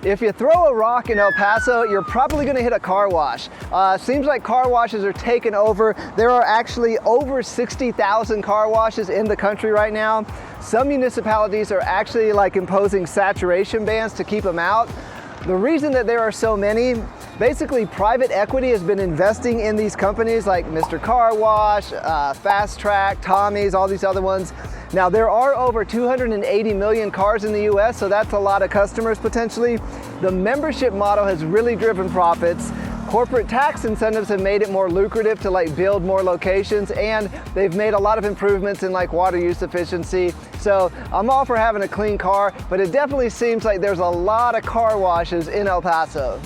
If you throw a rock in El Paso, you're probably going to hit a car wash. Seems like car washes are taking over. There are actually over 60,000 car washes in the country right now. Some municipalities are actually like imposing saturation bans to keep them out. The reason that there are so many, basically private equity has been investing in these companies like Mr. Car Wash, Fast Track, Tommy's, all these other ones. Now there are over 280 million cars in the US, so that's a lot of customers potentially. The membership model has really driven profits. Corporate tax incentives have made it more lucrative to like build more locations, and they've made a lot of improvements in like water use efficiency. So I'm all for having a clean car, but it definitely seems like there's a lot of car washes in El Paso.